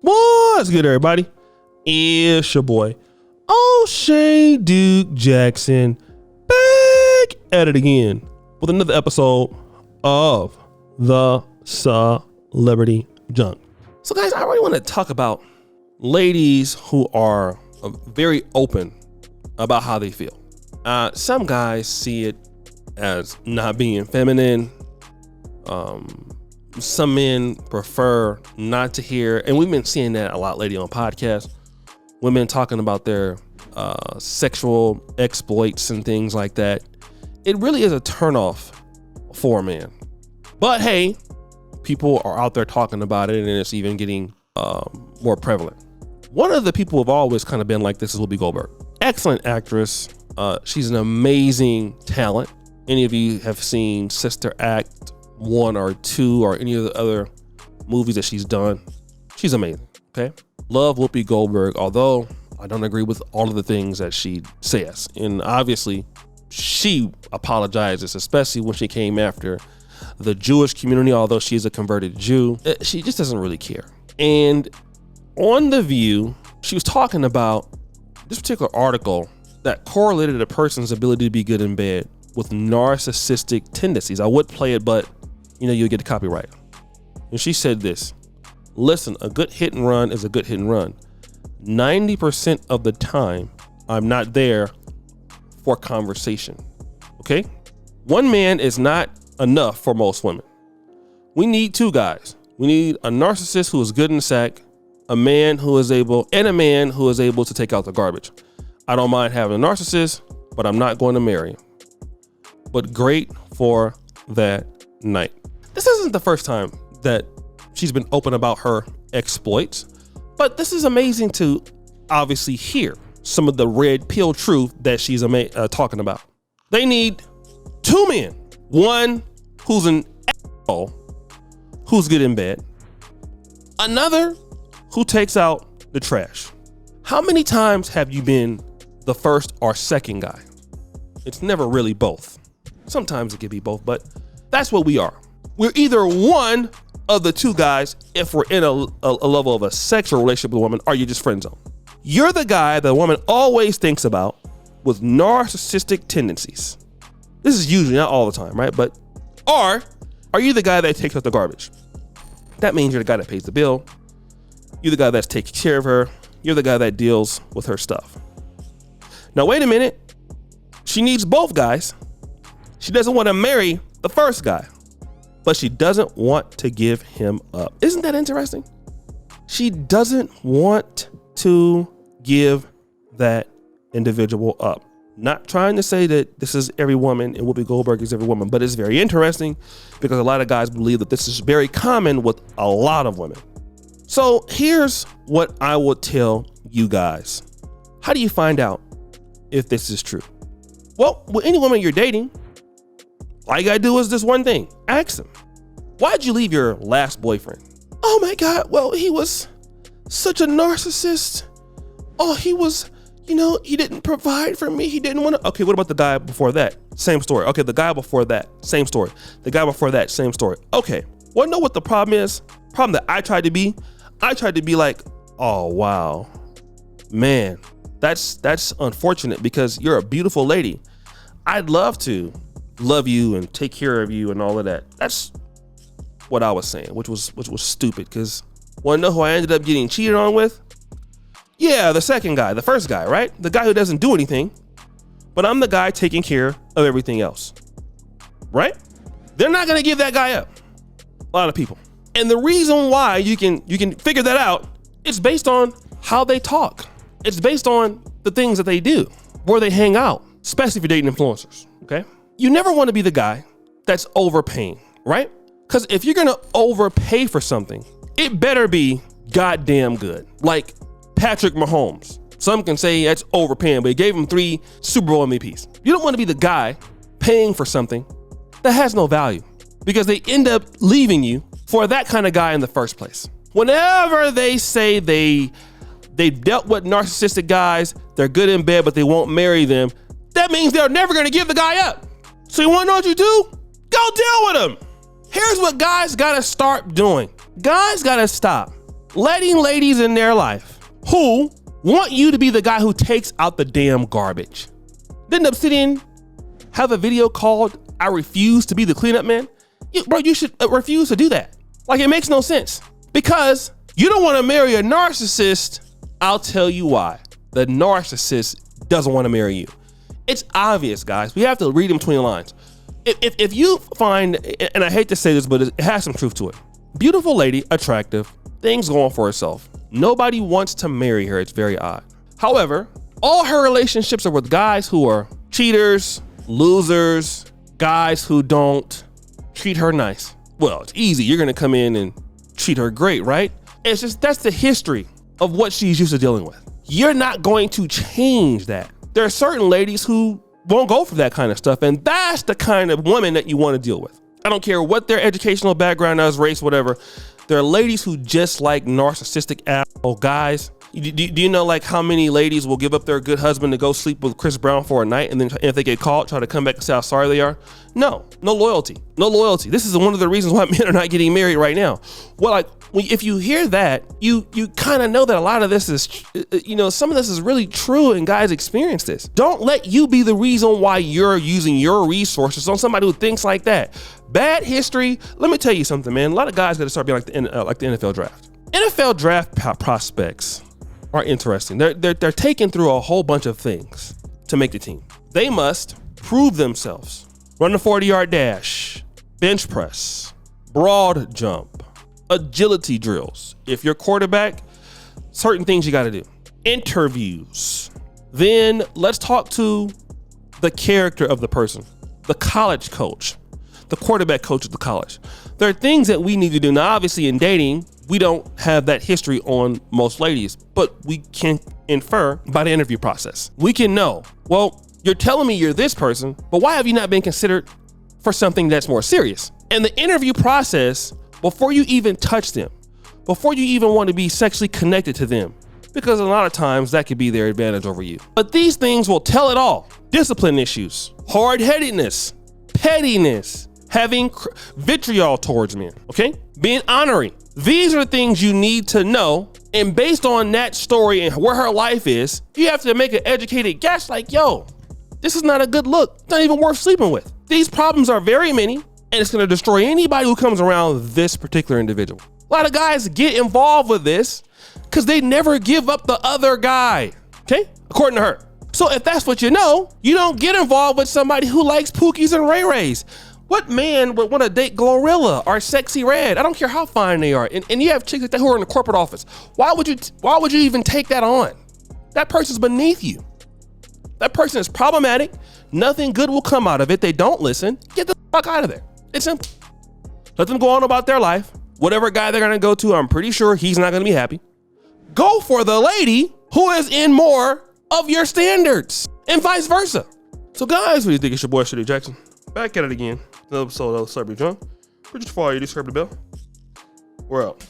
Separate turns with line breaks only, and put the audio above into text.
What's good, everybody? It's your boy, O'Shea Duke Jackson, back at it again with another episode of the Celebrity Junk. So guys, I really want to talk about ladies who are very open about how they feel. Some guys see it as not being feminine. Some men prefer not to hear, and we've been seeing that a lot lately on podcasts. Women talking about their sexual exploits and things like that. It really is a turnoff for a man. But hey, people are out there talking about it, and it's even getting more prevalent. One of the people who've always kind of been like this is Whoopi Goldberg. Excellent actress. She's an amazing talent. Any of you have seen Sister Act 1 or 2 or any of the other movies that she's done, she's amazing. Okay, love Whoopi Goldberg, although I don't agree with all of the things that she says, and obviously she apologizes, especially when she came after the Jewish community. Although she's a converted Jew, she just doesn't really care. And on The View, she was talking about this particular article that correlated a person's ability to be good in bed with narcissistic tendencies. I would play it, but you'll get the copyright. And she said this: listen, a good hit and run is a good hit and run. 90% of the time, I'm not there for conversation. Okay? One man is not enough for most women. We need two guys. We need a narcissist who is good in the sack, a man who is able to take out the garbage. I don't mind having a narcissist, but I'm not going to marry him. But great for that night. This isn't the first time that she's been open about her exploits, but this is amazing to obviously hear some of the red pill truth that she's talking about. They need two men, one who's an asshole, who's good in bed, another who takes out the trash. How many times have you been the first or second guy? It's never really both. Sometimes it can be both, but that's what we are. We're either one of the two guys if we're in a level of a sexual relationship with a woman, or you're just friend zone. You're the guy that a woman always thinks about with narcissistic tendencies. This is usually not all the time, right? But or are you the guy that takes out the garbage? That means you're the guy that pays the bill. You're the guy that's taking care of her. You're the guy that deals with her stuff. Now, wait a minute. She needs both guys. She doesn't want to marry the first guy, but she doesn't want to give him up. Isn't that interesting? She doesn't want to give that individual up. Not trying to say that this is every woman and Whoopi Goldberg is every woman, but it's very interesting because a lot of guys believe that this is very common with a lot of women. So here's what I will tell you guys. How do you find out if this is true? Well, with any woman you're dating, all you gotta do is this one thing. Ask him, why'd you leave your last boyfriend? Oh my God, well, he was such a narcissist. Oh, he was, he didn't provide for me. He didn't want to. Okay, what about the guy before that? Same story. Okay, the guy before that, same story. The guy before that, same story. Okay, well, know what the problem is? Problem that I tried to be like, oh wow, man, that's unfortunate because you're a beautiful lady. I'd love to love you and take care of you and all of that. That's what I was saying, which was stupid, because want to know who I ended up getting cheated on with? Yeah, the second guy, the first guy, right? The guy who doesn't do anything, but I'm the guy taking care of everything else, right? They're not going to give that guy up. A lot of people. And the reason why you can figure that out, it's based on how they talk. It's based on the things that they do, where they hang out, especially if you're dating influencers, okay? You never want to be the guy that's overpaying, right? Because if you're going to overpay for something, it better be goddamn good. Like Patrick Mahomes. Some can say that's overpaying, but he gave him 3 Super Bowl MVPs. You don't want to be the guy paying for something that has no value, because they end up leaving you for that kind of guy in the first place. Whenever they say they dealt with narcissistic guys, they're good in bed, but they won't marry them, that means they're never going to give the guy up. So you want to know what you do? Go deal with him. Here's what guys got to start doing. Guys got to stop letting ladies in their life who want you to be the guy who takes out the damn garbage. Didn't Obsidian have a video called "I Refuse to Be the Cleanup Man"? Bro, you should refuse to do that. Like, it makes no sense. Because you don't want to marry a narcissist. I'll tell you why. The narcissist doesn't want to marry you. It's obvious, guys. We have to read in between the lines. If you find, and I hate to say this, but it has some truth to it. Beautiful lady, attractive, things going for herself. Nobody wants to marry her. It's very odd. However, all her relationships are with guys who are cheaters, losers, guys who don't treat her nice. Well, it's easy. You're going to come in and treat her great, right? It's just, that's the history of what she's used to dealing with. You're not going to change that. There are certain ladies who won't go for that kind of stuff, and that's the kind of woman that you want to deal with. I don't care what their educational background is, race, whatever. There are ladies who just like narcissistic asshole guys. Do you know like how many ladies will give up their good husband to go sleep with Chris Brown for a night, and then if they get caught, try to come back and say how sorry they are? No loyalty. This is one of the reasons why men are not getting married right now. Well, like, if you hear that, you kind of know that a lot of this is, some of this is really true, and guys experience this. Don't let you be the reason why you're using your resources on somebody who thinks like that. Bad history. Let me tell you something, man. A lot of guys got to start being like the NFL draft. NFL draft prospects are interesting. They're taken through a whole bunch of things to make the team. They must prove themselves. Run the 40-yard dash, bench press, broad jump, agility drills. If you're quarterback, certain things you got to do. Interviews. Then let's talk to the character of the person, the college coach, the quarterback coach of the college. There are things that we need to do. Now, obviously in dating, we don't have that history on most ladies, but we can infer by the interview process. We can know, well, you're telling me you're this person, but why have you not been considered for something that's more serious? And the interview process, before you even touch them, before you even want to be sexually connected to them, because a lot of times that could be their advantage over you. But these things will tell it all. Discipline issues, hard-headedness, pettiness, having vitriol towards men, okay? Being honoring. These are things you need to know. And based on that story and where her life is, you have to make an educated guess like, yo, this is not a good look. It's not even worth sleeping with. These problems are very many, and it's going to destroy anybody who comes around this particular individual. A lot of guys get involved with this because they never give up the other guy, okay? According to her. So if that's what you know, you don't get involved with somebody who likes Pookies and Ray Rays. What man would want to date Glorilla or Sexy Red? I don't care how fine they are. And you have chicks like that who are in the corporate office. Why would you even take that on? That person's beneath you. That person is problematic. Nothing good will come out of it. They don't listen. Get the fuck out of there. It's simple. Let them go on about their life. Whatever guy they're going to go to, I'm pretty sure he's not going to be happy. Go for the lady who is in more of your standards and vice versa. So guys, what do you think? It's your boy, Shitty Jackson. Back at it again. Another episode of Celebrity Drunk. Just follow you, subscribe to the bell. We're out.